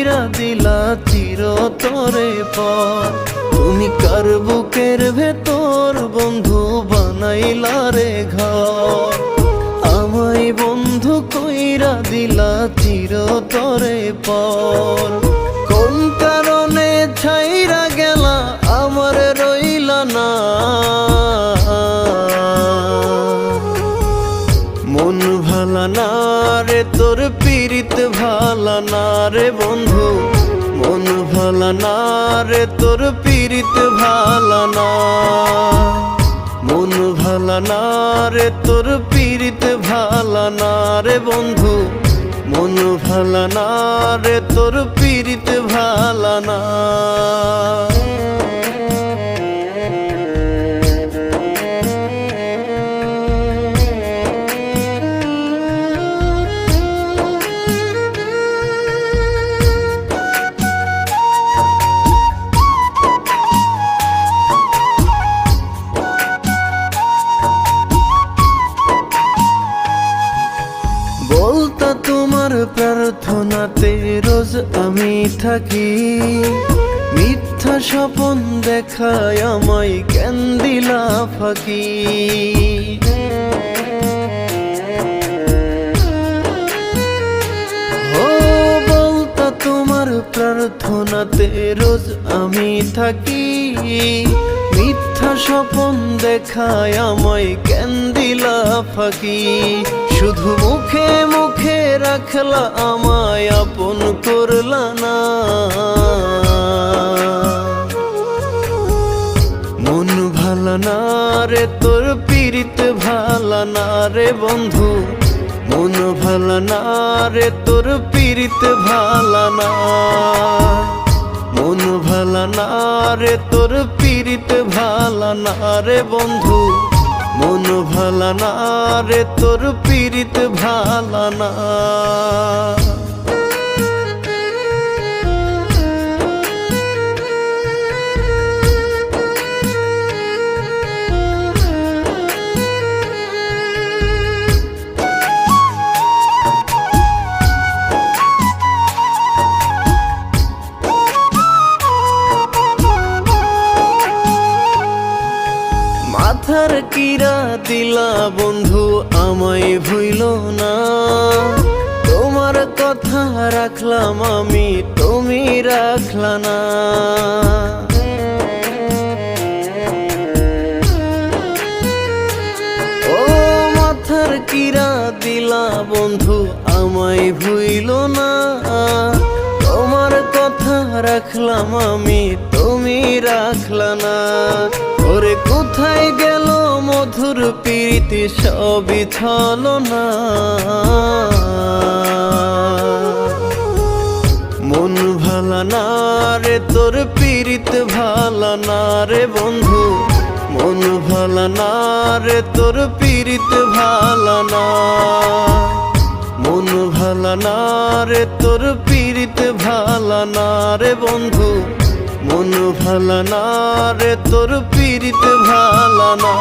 কইরা দিলা চিরতরে পর। তুমি কার বুকের ভেতর বন্ধু বানাইলা রে ঘর। আমায় বন্ধু কইরা দিলা চিরতরে পর। কোন কারণে ছাইরা গেলা আমার রইলা না। মন ভালা না রে তোর পীড়িত ভালা না রে বন্ধু। মন ভালা না রে তোর পীড়িত ভালা না। মন ভালা না রে তোর পীড়িত ভালা না রে বন্ধু। মন ভালা না রে তোর পীড়িত ভালা না। বলতা তোমার প্রার্থনাতে রোজ আমি থাকি। মিথ্যা স্বপন দেখায় আমায় কেন দিলা ফাঁকি। ও বলতা তোমার প্রার্থনাতে রোজ আমি থাকি। মিথ্যা স্বপন দেখায় আমায় কেন দিলা ফাঁকি। শুধু মুখে মুখে রাখলা আমায় আপন করলা না। মন ভালা না রে তোর পীড়িত ভালা না রে বন্ধু। মন ভালা না রে তোর পীড়িত ভালা না। মন ভালা না রে তোর পীড়িত ভালা না রে বন্ধু। মন ভালা না রে তোর পীড়িত ভালা না। মাথার কিরা দিলা বন্ধু আমায় ভুইল না। তোমার কথা রাখলাম আমি তুমি রাখলা না। ও মাথার কিরা দিলা বন্ধু আমায় ভুইল না। তোমার কথা রাখলাম আমি তুমি রাখলা না। ওরে কোথায় গেল মধুর প্রীতি সবই ছলনা। মন ভালা না রে তোর পীড়িত ভালা না রে বন্ধু। মন ভালা না রে তোর পীড়িত ভালা না। মন ভালা না রে তোর পীড়িত ভালা না রে বন্ধু। মন ভালা না রে তোর পীড়িত ভালা না।